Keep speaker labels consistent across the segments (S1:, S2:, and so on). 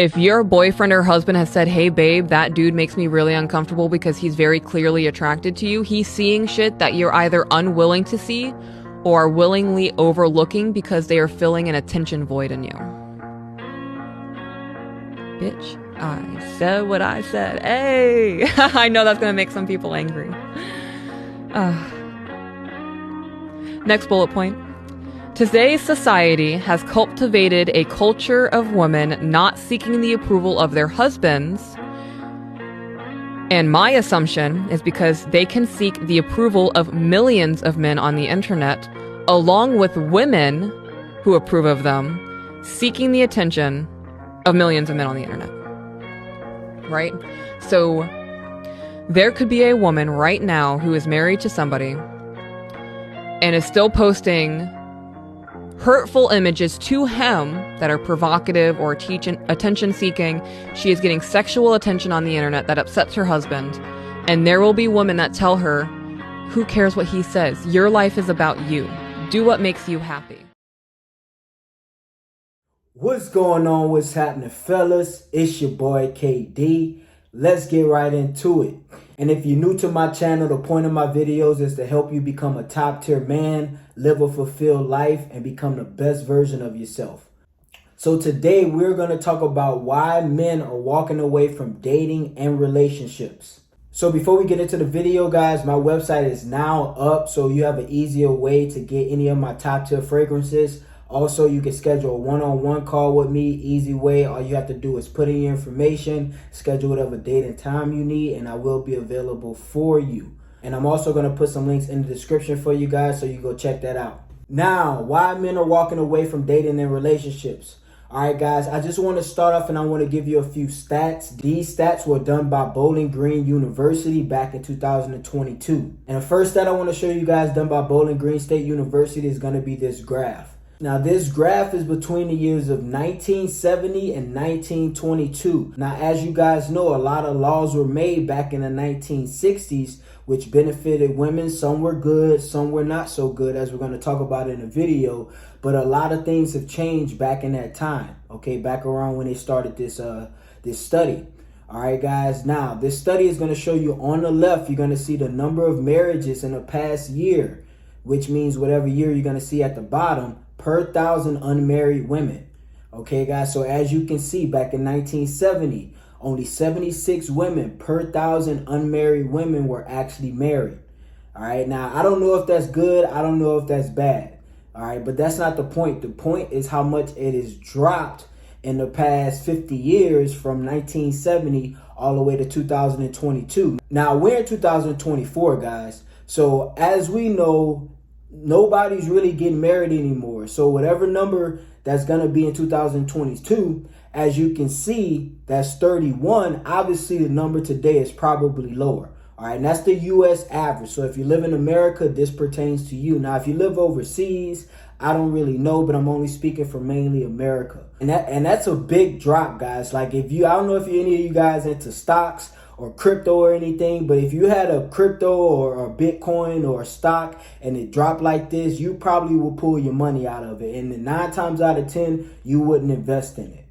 S1: If your boyfriend or husband has said, hey babe, that dude makes me really uncomfortable because he's very clearly attracted to you, he's seeing shit that you're either unwilling to see or willingly overlooking because they are filling an attention void in you. Bitch, I said what I said. Hey! I know that's gonna make some people angry. Next bullet point. Today's society has cultivated a culture of women not seeking the approval of their husbands. And my assumption is because they can seek the approval of millions of men on the internet, along with women who approve of them, seeking the attention of millions of men on the internet. Right? So there could be a woman right now who is married to somebody and is still posting hurtful images to him that are provocative or attention seeking. She is getting sexual attention on the internet that upsets her husband. And there will be women that tell her, who cares what he says? Your life is about you. Do what makes you happy.
S2: What's going on? What's happening, fellas? It's your boy KD. Let's get right into it. And if you're new to my channel, the point of my videos is to help you become a top tier man, live a fulfilled life, and become the best version of yourself. So today we're going to talk about why men are walking away from dating and relationships. So before we get into the video, guys, my website is now up, so you have an easier way to get any of my top tier fragrances. Also, you can schedule a one-on-one call with me, easy way. All you have to do is put in your information, schedule whatever date and time you need, and I will be available for you. And I'm also going to put some links in the description for you guys, so you go check that out. Now, why men are walking away from dating and relationships. All right, guys, I just want to start off and I want to give you a few stats. These stats were done by Bowling Green University back in 2022. And the first stat I want to show you guys done by Bowling Green State University is going to be this graph. Now, this graph is between the years of 1970 and 1922. Now, as you guys know, a lot of laws were made back in the 1960s, which benefited women. Some were good, some were not so good, as we're going to talk about in the video. But a lot of things have changed back in that time, okay, back around when they started this study. All right, guys. Now, this study is going to show you on the left, you're going to see the number of marriages in the past year, which means whatever year you're going to see at the bottom, per 1,000 unmarried women. Okay, guys, so as you can see, back in 1970, only 76 women per 1,000 unmarried women were actually married. All right, now, I don't know if that's good. I don't know if that's bad. All right, but that's not the point. The point is how much it has dropped in the past 50 years from 1970 all the way to 2022. Now, we're in 2024, guys. So as we know, nobody's really getting married anymore. So whatever number that's going to be in 2022, as you can see, that's 31. Obviously, the number today is probably lower. All right, and that's the U.S. average. So if you live in America, this pertains to you. Now, if you live overseas, I don't really know, but I'm only speaking for mainly America. And that's a big drop, guys. Like I don't know if any of you guys into stocks or crypto or anything, but if you had a crypto or a Bitcoin or a stock and it dropped like this, you probably will pull your money out of it. And 9 times out of 10, you wouldn't invest in it.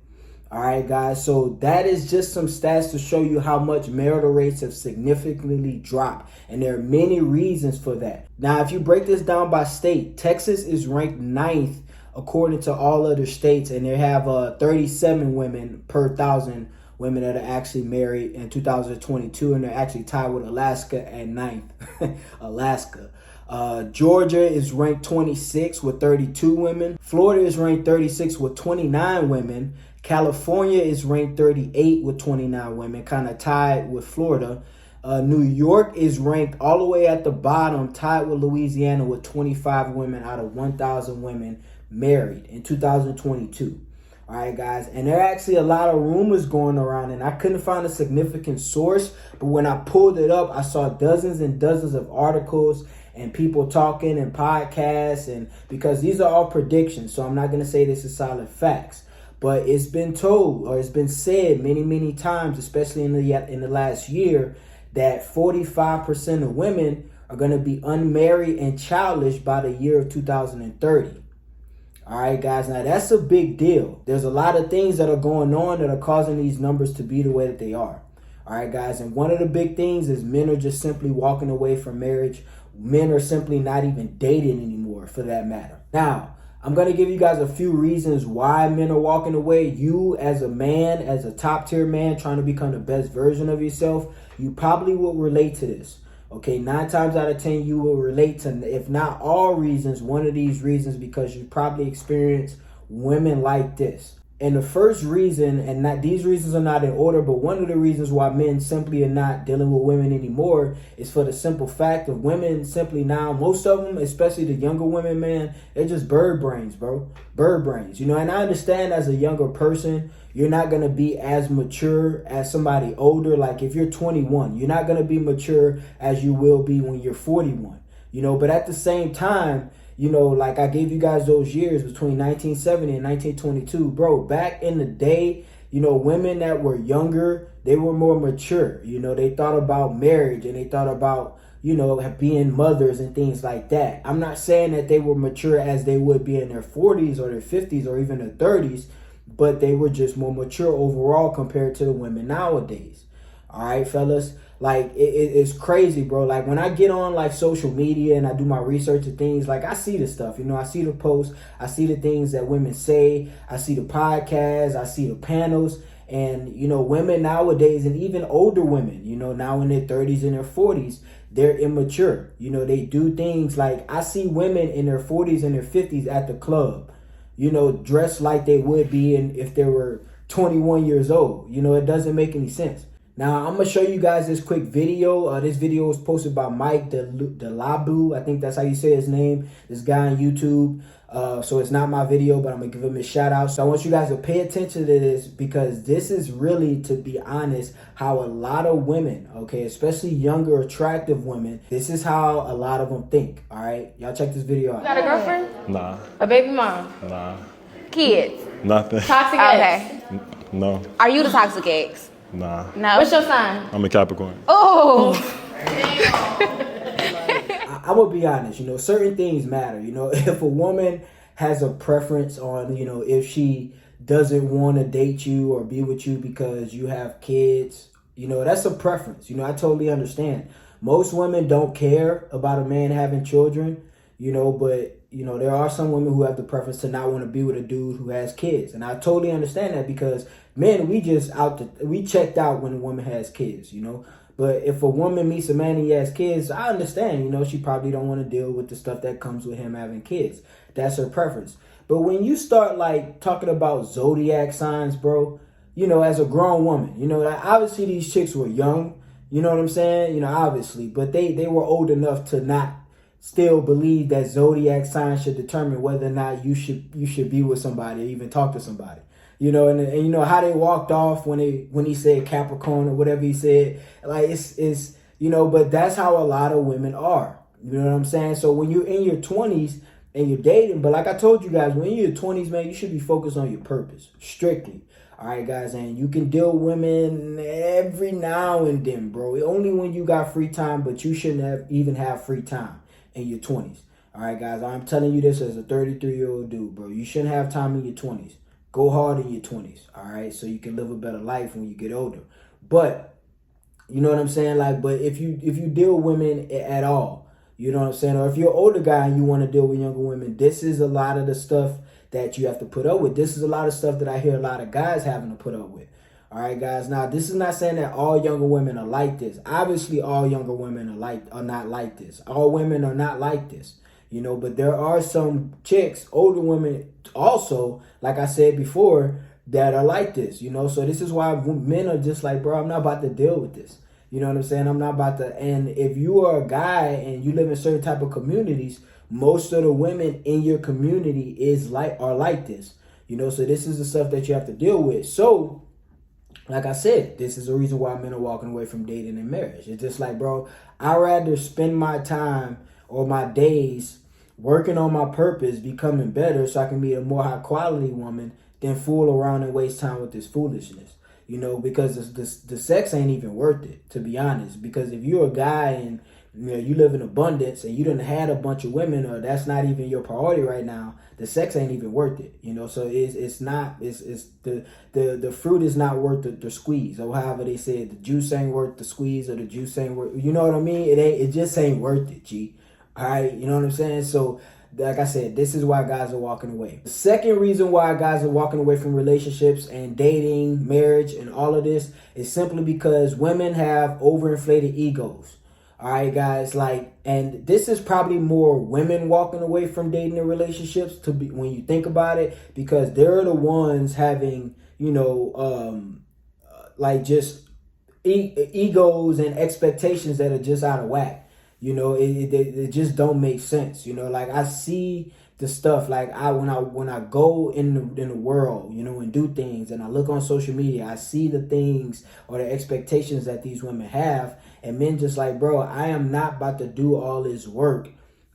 S2: All right, guys. So that is just some stats to show you how much marital rates have significantly dropped. And there are many reasons for that. Now, if you break this down by state, Texas is ranked 9th according to all other states. And they have 37 women per 1,000 women that are actually married in 2022, and they're actually tied with Alaska at 9th. Alaska. Georgia is ranked 26 with 32 women. Florida is ranked 36 with 29 women. California is ranked 38 with 29 women, kind of tied with Florida. New York is ranked all the way at the bottom, tied with Louisiana with 25 women out of 1,000 women married in 2022. All right, guys, and there are actually a lot of rumors going around, and I couldn't find a significant source, but when I pulled it up, I saw dozens and dozens of articles and people talking and podcasts, and because these are all predictions, so I'm not going to say this is solid facts, but it's been told or it's been said many, many times, especially in the last year, that 45% of women are going to be unmarried and childless by the year of 2030. All right, guys. Now, that's a big deal. There's a lot of things that are going on that are causing these numbers to be the way that they are. All right, guys. And one of the big things is men are just simply walking away from marriage. Men are simply not even dating anymore, for that matter. Now, I'm going to give you guys a few reasons why men are walking away. You, as a man, as a top tier man trying to become the best version of yourself, you probably will relate to this. Okay, 9 times out of 10, you will relate to, if not all reasons, one of these reasons, because you probably experience women like this. And the first reason, and not these reasons are not in order, but one of the reasons why men simply are not dealing with women anymore is for the simple fact of women simply now, most of them, especially the younger women, man, they're just bird brains, bro. Bird brains, and I understand as a younger person, you're not going to be as mature as somebody older. Like if you're 21, you're not going to be mature as you will be when you're 41, but at the same time, like I gave you guys those years between 1970 and 1922, bro, back in the day, women that were younger, they were more mature. They thought about marriage and they thought about, being mothers and things like that. I'm not saying that they were mature as they would be in their 40s or their 50s or even their 30s, but they were just more mature overall compared to the women nowadays. All right, fellas. Like, it's crazy, bro. Like, when I get on, like, social media and I do my research and things, like, I see the stuff, I see the posts, I see the things that women say, I see the podcasts, I see the panels, and, women nowadays, and even older women, now in their 30s and their 40s, they're immature. They do things like, I see women in their 40s and their 50s at the club, dressed like they would be if they were 21 years old. It doesn't make any sense. Now, I'm going to show you guys this quick video. This video was posted by Mike Delabu. I think that's how you say his name. This guy on YouTube. So it's not my video, but I'm going to give him a shout out. So I want you guys to pay attention to this because this is really, to be honest, how a lot of women, okay, especially younger, attractive women, this is how a lot of them think. All right. Y'all check this video out.
S3: You got a girlfriend?
S4: Nah.
S3: A baby mom?
S4: Nah.
S3: Kids?
S4: Nothing.
S3: Toxic ex?
S4: No.
S3: Are you the toxic ex?
S4: Nah.
S3: No. What's your sign?
S4: I'm a Capricorn.
S3: Oh.
S2: I'm going to be honest, certain things matter. If a woman has a preference on, if she doesn't want to date you or be with you because you have kids, that's a preference. I totally understand. Most women don't care about a man having children, but there are some women who have the preference to not want to be with a dude who has kids. And I totally understand that because men, we checked out when a woman has kids, But if a woman meets a man and he has kids, I understand, she probably don't want to deal with the stuff that comes with him having kids. That's her preference. But when you start like talking about zodiac signs, bro, as a grown woman, obviously these chicks were young, you know what I'm saying? Obviously, but they were old enough to not still believe that zodiac signs should determine whether or not you should be with somebody or even talk to somebody. And how they walked off when he said Capricorn or whatever he said, like it's but that's how a lot of women are. You know what I'm saying? So when you're in your 20s and you're dating, but like I told you guys, when you're in your 20s, man, you should be focused on your purpose strictly. All right, guys, and you can deal with women every now and then, bro. Only when you got free time, but you shouldn't even have free time in your 20s. All right, guys, I'm telling you this as a 33-year-old dude, bro. You shouldn't have time in your 20s. Go hard in your 20s, all right, so you can live a better life when you get older. But, you know what I'm saying? Like, but if you deal with women at all, you know what I'm saying? Or if you're an older guy and you want to deal with younger women, this is a lot of the stuff that you have to put up with. This is a lot of stuff that I hear a lot of guys having to put up with. All right, guys. Now, this is not saying that all younger women are like this. Obviously, all younger women are not like this. All women are not like this. But there are some chicks, older women also, like I said before, that are like this, So this is why men are just like, bro, I'm not about to deal with this. You know what I'm saying? I'm not about to. And if you are a guy and you live in certain type of communities, most of the women in your community are like this. So this is the stuff that you have to deal with. So, like I said, this is the reason why men are walking away from dating and marriage. It's just like, bro, I'd rather spend my time or my days working on my purpose, becoming better so I can be a more high quality woman than fool around and waste time with this foolishness. Because the sex ain't even worth it, to be honest. Because if you're a guy and you live in abundance and you done had a bunch of women, or that's not even your priority right now, the sex ain't even worth it, you know. So it's not, it's the fruit is not worth the squeeze, or however they say it. The juice ain't worth the squeeze, or the juice ain't worth, you know what I mean? It just ain't worth it, G. All right, you know what I'm saying? So like I said, this is why guys are walking away. The second reason why guys are walking away from relationships and dating, marriage, and all of this is simply because women have overinflated egos. All right, guys, like, and this is probably more women walking away from dating and relationships to be, when you think about it, because they're the ones having, you know, like just egos and expectations that are just out of whack. You know, it just don't make sense. You know, like I see the stuff, like when I go in the world, you know, and do things, and I look on social media, I see the things or the expectations that these women have, and men just like, bro, I am not about to do all this work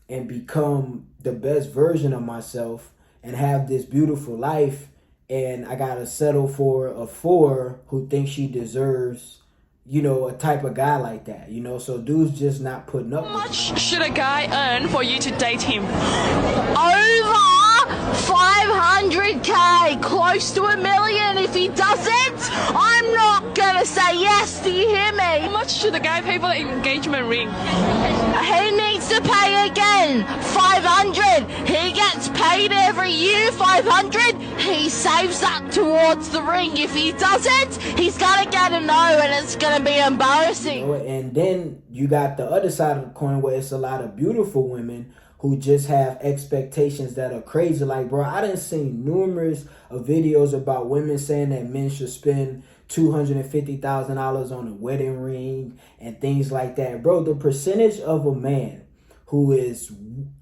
S2: and become the best version of myself and have this beautiful life, and I gotta settle for a 4 who thinks she deserves, you know, a type of guy like that, you know. So dude's just not putting up with it.
S4: How much should a guy earn for you to date him?
S5: Over 500k, close to $1 million. If he doesn't, I'm not gonna say yes. Do you hear me?
S4: How much should a guy pay for the engagement ring?
S5: He needs to pay again. 500. He gets paid every year. 500. He saves that towards the ring. If he doesn't, he's gonna get a no, and it's gonna be embarrassing.
S2: You know, and then you got the other side of the coin where it's a lot of beautiful women who just have expectations that are crazy. Like, bro, I done seen numerous of videos about women saying that men should spend $250,000 on a wedding ring and things like that. Bro, the percentage of a man who is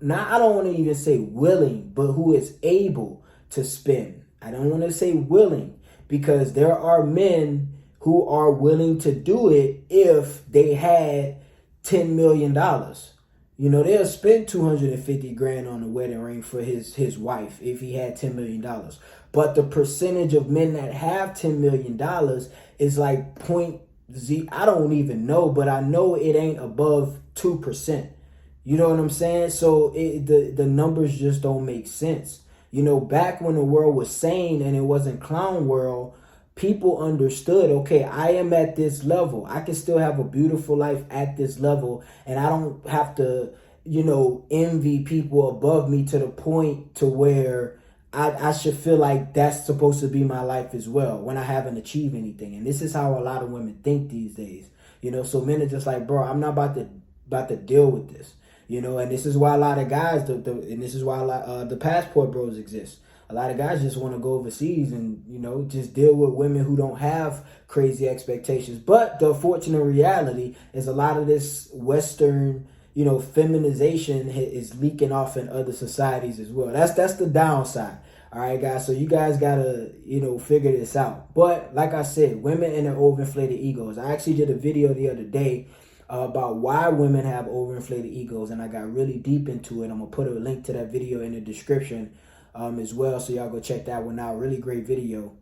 S2: not, I don't want to even say willing, but who is able to spend. I don't want to say willing, because there are men who are willing to do it if they had $10 million. You know, they'll spend 250 grand on a wedding ring for his wife if he had $10 million. But the percentage of men that have $10 million is like I don't even know, but I know it ain't above 2%. You know what I'm saying? So the numbers just don't make sense. You know, back when the world was sane and it wasn't clown world, people understood, okay, I am at this level. I can still have a beautiful life at this level, and I don't have to, you know, envy people above me to the point to where I should feel like that's supposed to be my life as well when I haven't achieved anything. And this is how a lot of women think these days. You know, so men are just like, bro, I'm not about to deal with this. You know, and this is why a lot of guys, and this is why the passport bros exist. A lot of guys just want to go overseas and, you know, just deal with women who don't have crazy expectations. But the unfortunate reality is a lot of this Western, you know, feminization is leaking off in other societies as well. That's the downside. All right, guys. So you guys got to, you know, figure this out. But like I said, women and their overinflated egos. I actually did a video the other day about why women have overinflated egos, and I got really deep into it. I'm going to put a link to that video in the description as well, so y'all go check that one out. Really great video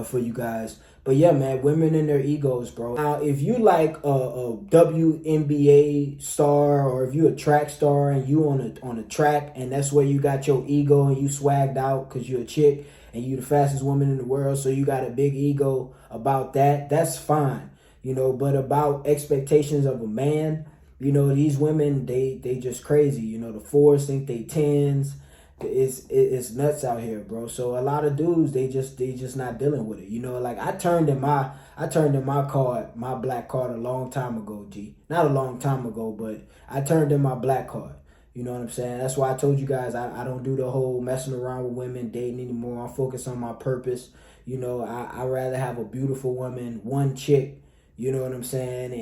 S2: for you guys. But yeah, man, women and their egos, bro. Now, if you like a WNBA star, or if you a track star and you on a track, and that's where you got your ego and you swagged out because you're a chick and you the fastest woman in the world, so you got a big ego about that, that's fine. You know, but about expectations of a man, you know, these women, they just crazy. You know, the 4s think they 10s. It's nuts out here, bro. So a lot of dudes, they just not dealing with it. You know, like I turned in my card, my black card a long time ago, G. Not a long time ago, but I turned in my black card. You know what I'm saying? That's why I told you guys I don't do the whole messing around with women, dating anymore. I'm focused on my purpose. You know, I rather have a beautiful woman, one chick, you know what I'm saying,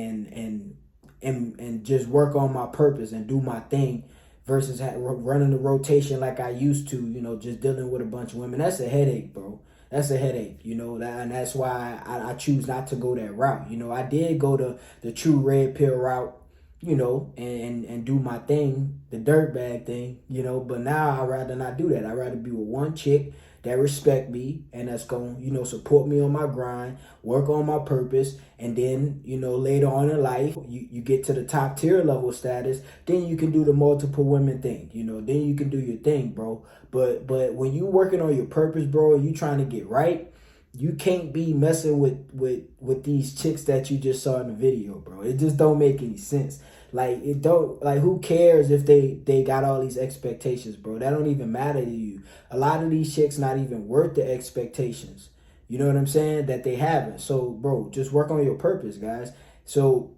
S2: and just work on my purpose and do my thing, versus running the rotation like I used to, you know, just dealing with a bunch of women. That's a headache, bro. That's a headache, you know, and that's why I choose not to go that route. You know, I did go the true red pill route, you know, and do my thing, the dirtbag thing, you know, but now I'd rather not do that. I'd rather be with one chick that respect me and that's going to, you know, support me on my grind, work on my purpose. And then, you know, later on in life, you get to the top tier level status, then you can do the multiple women thing, you know, then you can do your thing, bro. But when you working on your purpose, bro, and you trying to get right, you can't be messing with these chicks that you just saw in the video, bro. It just don't make any sense. Like, it don't, like, who cares if they got all these expectations, bro? That don't even matter to you. A lot of these chicks not even worth the expectations. You know what I'm saying? That they haven't. So, bro, just work on your purpose, guys. So,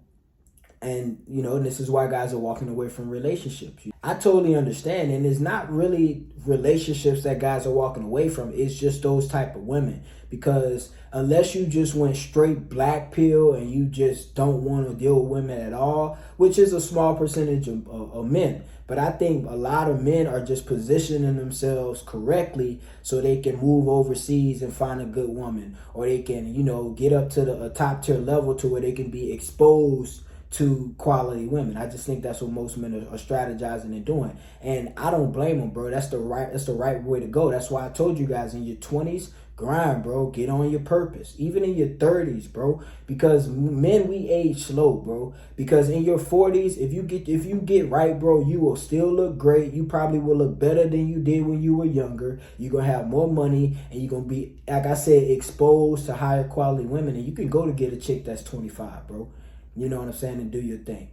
S2: and, you know, this is why guys are walking away from relationships. I totally understand. And it's not really relationships that guys are walking away from. It's just those type of women. Because unless you just went straight black pill and you just don't want to deal with women at all, which is a small percentage of men. But I think a lot of men are just positioning themselves correctly so they can move overseas and find a good woman. Or they can, you know, get up to a top tier level to where they can be exposed to quality women. I just think that's what most men are strategizing and doing. And I don't blame them, bro. That's the right way to go. That's why I told you guys in your 20s, grind, bro. Get on your purpose. Even in your 30s, bro. Because men, we age slow, bro. Because in your 40s, if you get right, bro, you will still look great. You probably will look better than you did when you were younger. You're going to have more money. And you're going to be, like I said, exposed to higher quality women. And you can go to get a chick that's 25, bro. You know what I'm saying? And do your thing.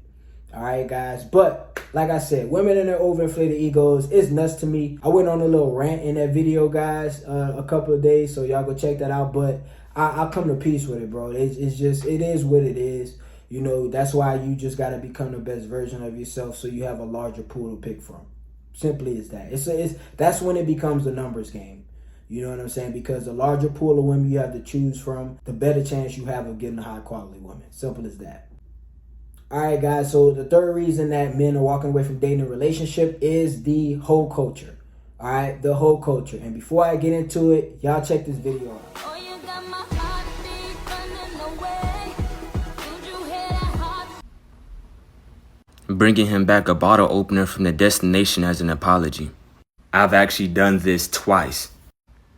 S2: All right, guys. But like I said, women and their overinflated egos is nuts to me. I went on a little rant in that video, guys, a couple of days. So y'all go check that out. But I'll come to peace with it, bro. It's just, it is what it is. You know, that's why you just got to become the best version of yourself so you have a larger pool to pick from. Simply as that. That's when it becomes a numbers game. You know what I'm saying? Because the larger pool of women you have to choose from, the better chance you have of getting a high quality woman. Simple as that. All right, guys, so the third reason that men are walking away from dating a relationship is the whole culture. All right, the whole culture. And before I get into it, y'all check this video out.
S6: Oh, you got my heartbeat running away. Did you hear that heart?
S7: Bringing him back a bottle opener from the destination as an apology. I've actually done this twice.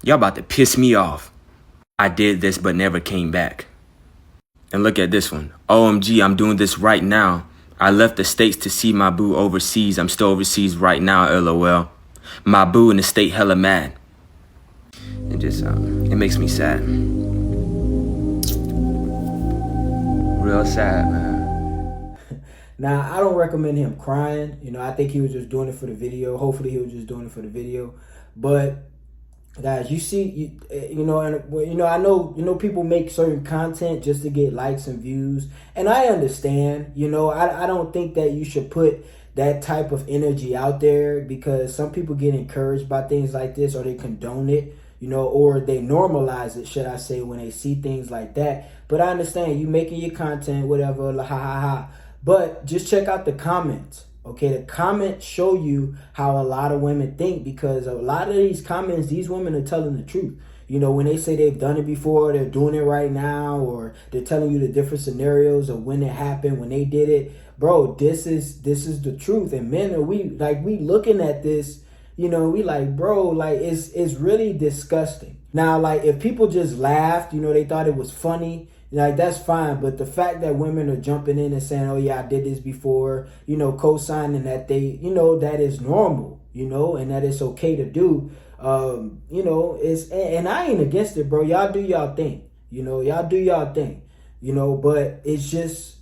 S7: Y'all about to piss me off. I did this but never came back. And look at this one. OMG, I'm doing this right now. I left the States to see my boo overseas. I'm still overseas right now, LOL. My boo in the state hella mad. It just, it makes me sad. Real sad, man.
S2: Now, I don't recommend him crying. You know, I think he was just doing it for the video. Hopefully, he was just doing it for the video. But guys, you see, you know, I know people make certain content just to get likes and views, and I understand. You know, I don't think that you should put that type of energy out there because some people get encouraged by things like this, or they condone it, you know, or they normalize it, should I say, when they see things like that. But I understand you making your content, whatever, ha ha ha. But just check out the comments. Okay, the comments show you how a lot of women think, because a lot of these comments, these women are telling the truth. You know, when they say they've done it before, they're doing it right now, or they're telling you the different scenarios of when it happened, when they did it. Bro, this is the truth. And men, we looking at this, you know, we like, bro, like it's really disgusting. Now, like, if people just laughed, you know, they thought it was funny, like, that's fine. But the fact that women are jumping in and saying, oh, yeah, I did this before, you know, co-signing that they, you know, that is normal, you know, and that it's okay to do, you know, and I ain't against it, bro. Y'all do y'all thing, you know, y'all do y'all thing, you know, but it's just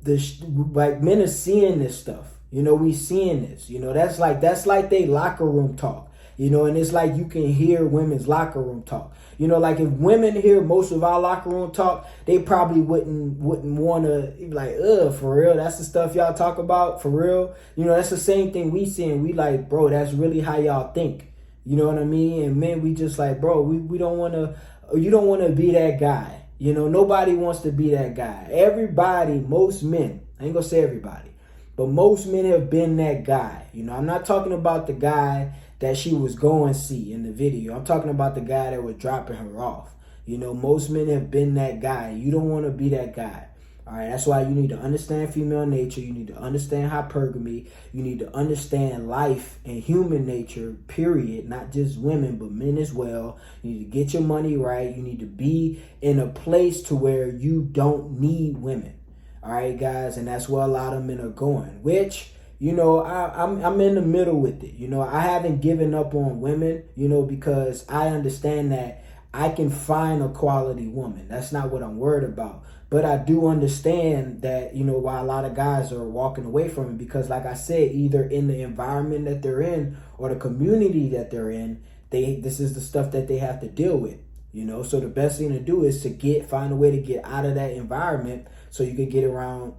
S2: like men are seeing this stuff, you know, we seeing this, you know, that's like they locker room talk, you know, and it's like you can hear women's locker room talk. You know, like if women hear most of our locker room talk, they probably wouldn't want to be like, for real, that's the stuff y'all talk about, for real. You know, that's the same thing we seeing. We like, bro, that's really how y'all think. You know what I mean? And men, we just like, bro, we don't want to, you don't want to be that guy. You know, nobody wants to be that guy. Everybody, most men, I ain't gonna say everybody, but most men have been that guy. You know, I'm not talking about the guy that she was going to see in the video. I'm talking about the guy that was dropping her off. You know, most men have been that guy. You don't want to be that guy. All right, that's why you need to understand female nature. You need to understand hypergamy. You need to understand life and human nature, period. Not just women, but men as well. You need to get your money right. You need to be in a place to where you don't need women. All right, guys, and that's where a lot of men are going, which, you know, I'm in the middle with it. You know, I haven't given up on women, you know, because I understand that I can find a quality woman. That's not what I'm worried about. But I do understand that, you know, why a lot of guys are walking away from it, because like I said, either in the environment that they're in or the community that they're in, this is the stuff that they have to deal with, you know. So the best thing to do is to find a way to get out of that environment so you can get around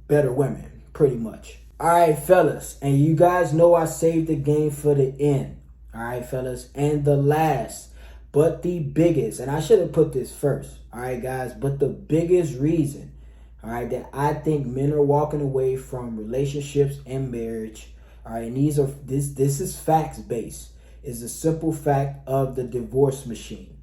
S2: better women, pretty much. All right, fellas, and you guys know I saved the game for the end. All right, fellas, and the last, but the biggest, and I should have put this first, all right, guys, but the biggest reason, all right, that I think men are walking away from relationships and marriage, all right, and this is facts based, is the simple fact of the divorce machine.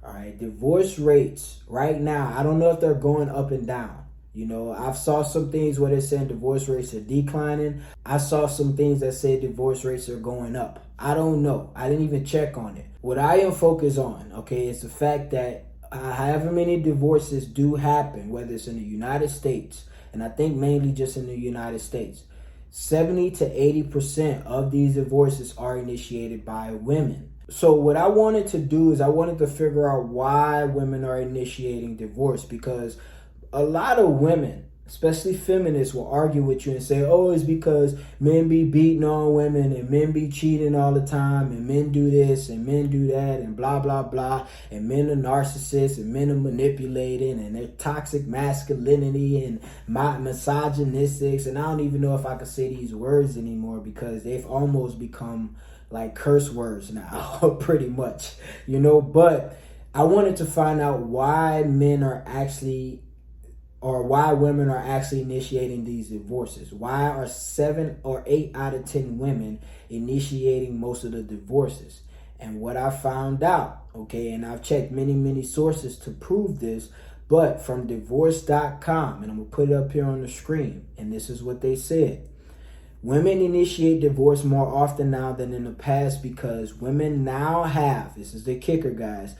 S2: All right, divorce rates right now, I don't know if they're going up and down. You know, I've saw some things where they're saying divorce rates are declining. I saw some things that say divorce rates are going up. I don't know. I didn't even check on it. What I am focused on, okay, is the fact that however many divorces do happen, whether it's in the United States, and I think mainly just in the United States, 70 to 80% of these divorces are initiated by women. So what I wanted to do is I wanted to figure out why women are initiating divorce, because a lot of women, especially feminists, will argue with you and say, oh, it's because men be beating on women and men be cheating all the time and men do this and men do that and blah, blah, blah. And men are narcissists and men are manipulating and they're toxic masculinity and misogynistics. And I don't even know if I can say these words anymore because they've almost become like curse words now, pretty much, you know. But I wanted to find out why men are actually, or why women are actually initiating these divorces. Why are 7 or 8 out of 10 women initiating most of the divorces? And what I found out, okay, and I've checked many sources to prove this, but from divorce.com, and I'm going to put it up here on the screen, and this is what they said. Women initiate divorce more often now than in the past because women now have, this is the kicker, guys,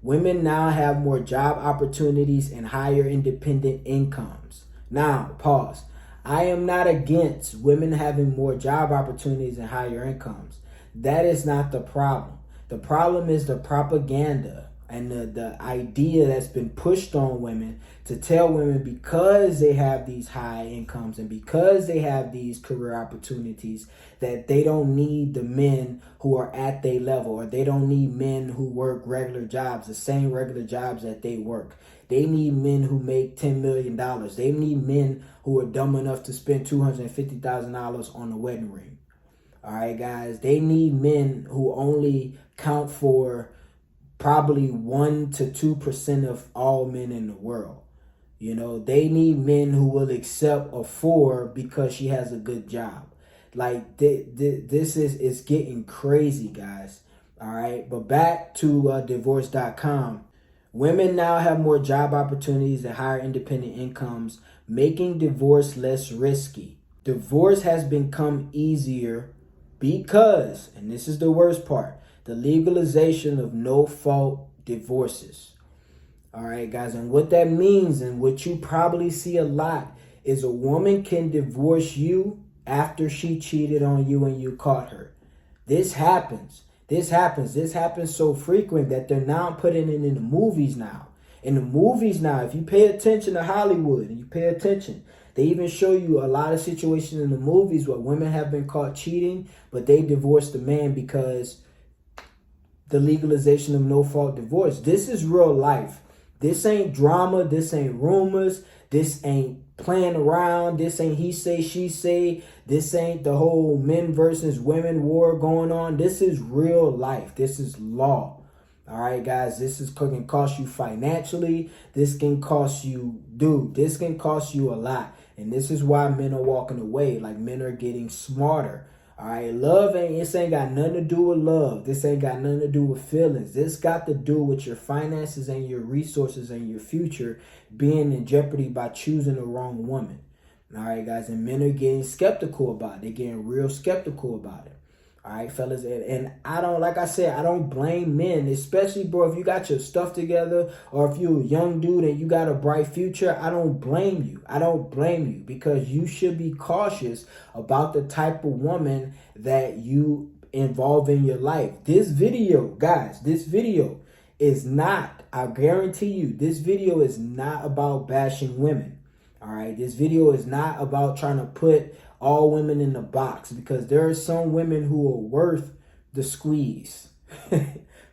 S2: women now have more job opportunities and higher independent incomes. Now, pause. I am not against women having more job opportunities and higher incomes. That is not the problem. The problem is the propaganda and the idea that's been pushed on women to tell women because they have these high incomes and because they have these career opportunities that they don't need the men who are at their level, or they don't need men who work regular jobs, the same regular jobs that they work. They need men who make $10 million. They need men who are dumb enough to spend $250,000 on a wedding ring. All right, guys. They need men who only count for probably 1 to 2% of all men in the world. You know, they need men who will accept a 4 because she has a good job. Like, this is getting crazy, guys. All right. But back to divorce.com. Women now have more job opportunities and higher independent incomes, making divorce less risky. Divorce has become easier because, and this is the worst part, the legalization of no-fault divorces. All right, guys, and what that means, and what you probably see a lot, is a woman can divorce you after she cheated on you and you caught her. This happens. This happens so frequent that they're now putting it in the movies now. In the movies now, if you pay attention to Hollywood and you pay attention, they even show you a lot of situations in the movies where women have been caught cheating, but they divorced the man because the legalization of no-fault divorce. This is real life. This ain't drama. This ain't rumors. This ain't playing around. This ain't he say, she say. This ain't the whole men versus women war going on. This is real life. This is law. All right, guys, this can cost you financially. This can cost you, this can cost you a lot. And this is why men are walking away. Like, men are getting smarter. All right, this ain't got nothing to do with love. This ain't got nothing to do with feelings. This got to do with your finances and your resources and your future being in jeopardy by choosing the wrong woman. All right, guys, and men are getting skeptical about it. They're getting real skeptical about it. All right, fellas, and I don't, like I said, I don't blame men, especially, bro, if you got your stuff together or if you're a young dude and you got a bright future. I don't blame you. I don't blame you, because you should be cautious about the type of woman that you involve in your life. This video, guys, this video is not, I guarantee you, this video is not about bashing women. All right, this video is not about trying to put all women in the box, because there are some women who are worth the squeeze,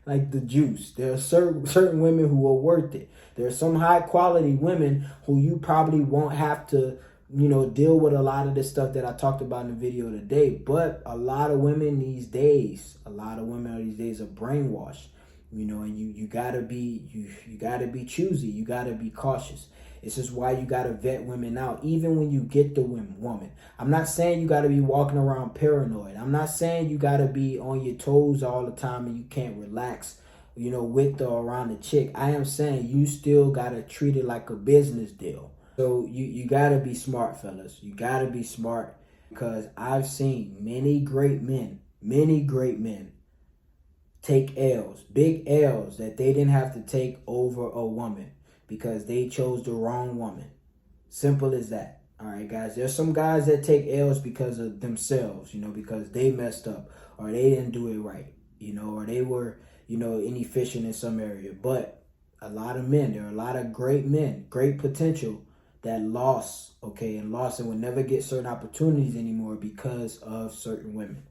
S2: like the juice. There are certain women who are worth it. There are some high quality women who you probably won't have to, deal with a lot of the stuff that I talked about in the video today. But a lot of women these days are brainwashed, and you gotta be choosy. You gotta be cautious. This is why you got to vet women out, even when you get the woman. I'm not saying you got to be walking around paranoid. I'm not saying you got to be on your toes all the time and you can't relax, with or around the chick. I am saying you still got to treat it like a business deal. So you got to be smart, fellas. You got to be smart, because I've seen many great men take L's, big L's that they didn't have to take over a woman, because they chose the wrong woman. Simple as that. All right, guys. There's some guys that take L's because of themselves, because they messed up or they didn't do it right, or they were, inefficient in some area. But a lot of men, there are a lot of great men, great potential that lost and would never get certain opportunities anymore because of certain women.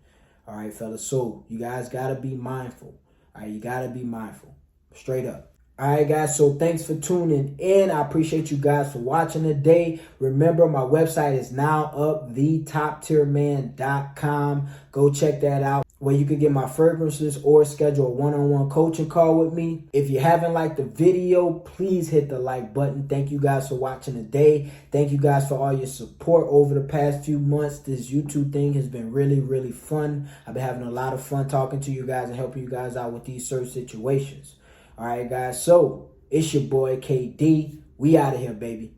S2: All right, fellas. So you guys got to be mindful. All right, you got to be mindful. Straight up. All right, guys, so thanks for tuning in. I appreciate you guys for watching today. Remember, my website is now up, thetoptierman.com. Go check that out, where you can get my fragrances or schedule a one-on-one coaching call with me. If you haven't liked the video, please hit the like button. Thank you guys for watching today. Thank you guys for all your support over the past few months. This YouTube thing has been really, really fun. I've been having a lot of fun talking to you guys and helping you guys out with these certain situations. All right, guys, so it's your boy KD. We out of here, baby.